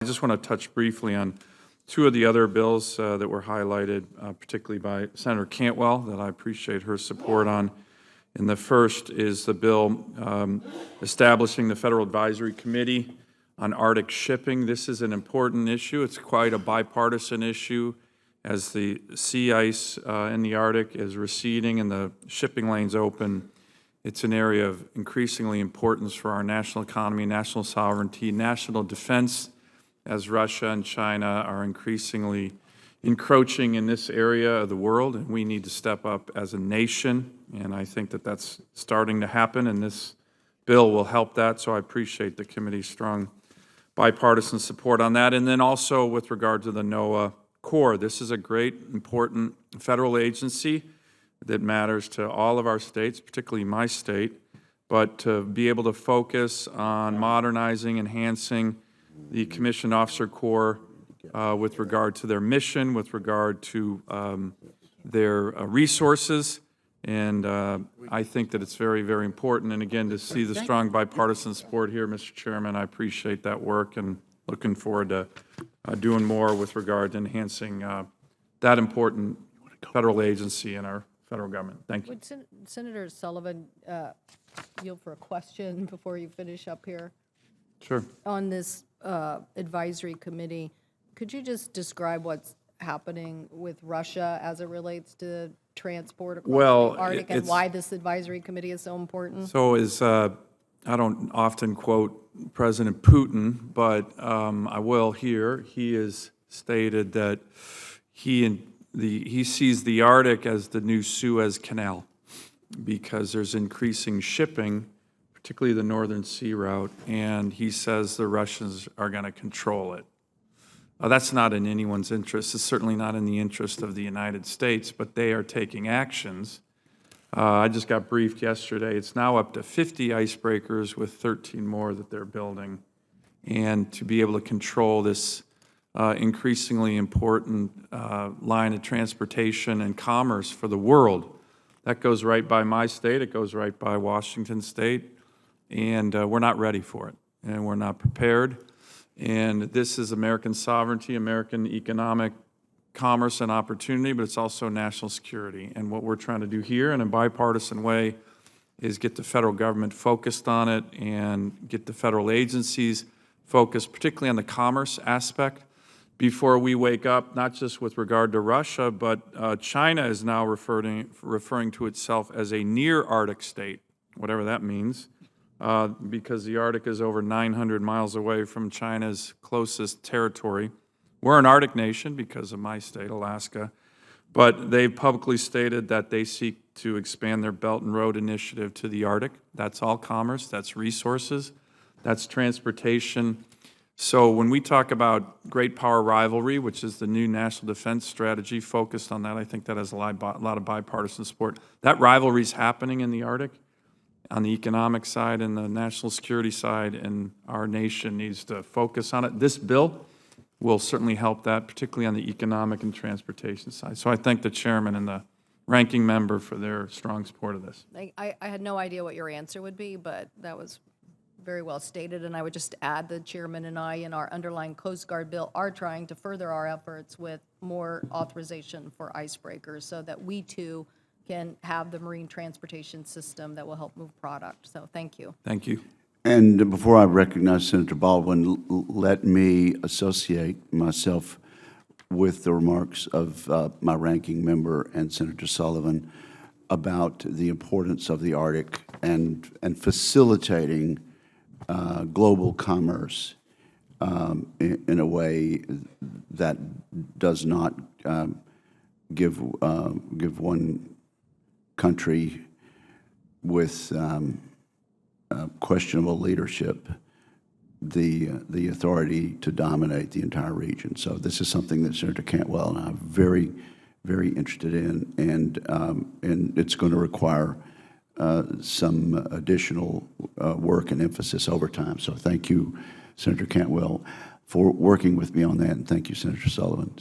I just want to touch briefly on two of the other bills that were highlighted, particularly by Senator Cantwell, that I appreciate her support on. And the first is the bill establishing the Federal Advisory Committee on Arctic shipping. This is an important issue. It's quite a bipartisan issue as the sea ice in the Arctic is receding and the shipping lanes open. It's an area of increasingly importance for our national economy, national sovereignty, national defense, as Russia and China are increasingly encroaching in this area of the world, and we need to step up as a nation, and I think that that's starting to happen, and this bill will help that, so I appreciate the committee's strong bipartisan support on that. And then also with regard to the NOAA Corps, this is a great, important federal agency that matters to all of our states, particularly my state, but to be able to focus on modernizing, enhancing the Commissioned Officer Corps with regard to their mission, with regard to their resources, and I think that it's very, very important. And again, to see the strong bipartisan support here, Mr. Chairman, I appreciate that work and looking forward to doing more with regard to enhancing that important federal agency in our federal government. Thank you. Would Senator Sullivan yield for a question before you finish up here? Sure. On this advisory committee, could you just describe what's happening with Russia as it relates to transport across the Arctic and why this advisory committee is so important? So I don't often quote President Putin, but I will here. He has stated that he sees the Arctic as the new Suez Canal because there's increasing shipping, particularly the Northern Sea route, and he says the Russians are going to control it. That's not in anyone's interest. It's certainly not in the interest of the United States, but they are taking actions. I just got briefed yesterday. It's now up to 50 icebreakers with 13 more that they're building. And to be able to control this increasingly important line of transportation and commerce for the world, that goes right by my state. It goes right by Washington State. And we're not ready for it, and we're not prepared. And this is American sovereignty, American economic commerce and opportunity, but it's also national security. And what we're trying to do here in a bipartisan way is get the federal government focused on it and get the federal agencies focused, particularly on the commerce aspect, before we wake up, not just with regard to Russia, but China is now referring to itself as a near Arctic state, whatever that means. Because the Arctic is over 900 miles away from China's closest territory. We're an Arctic nation because of my state, Alaska, but they've publicly stated that they seek to expand their Belt and Road Initiative to the Arctic. That's all commerce, that's resources, that's transportation. So when we talk about great power rivalry, which is the new national defense strategy focused on that, I think that has a lot of bipartisan support. That rivalry is happening in the Arctic, on the economic side and the national security side, and our nation needs to focus on it. This bill will certainly help that, particularly on the economic and transportation side. So I thank the chairman and the ranking member for their strong support of this. I had no idea what your answer would be, but that was very well stated, and I would just add the chairman and I in our underlying Coast Guard bill are trying to further our efforts with more authorization for icebreakers so that we too can have the marine transportation system that will help move product. So thank you. Thank you. And before I recognize Senator Baldwin, let me associate myself with the remarks of my ranking member and Senator Sullivan about the importance of the Arctic and facilitating global commerce in a way that does not give one country with questionable leadership the authority to dominate the entire region. So this is something that Senator Cantwell and I are very, very interested in, and it's going to require some additional work and emphasis over time. So thank you, Senator Cantwell, for working with me on that, and thank you, Senator Sullivan.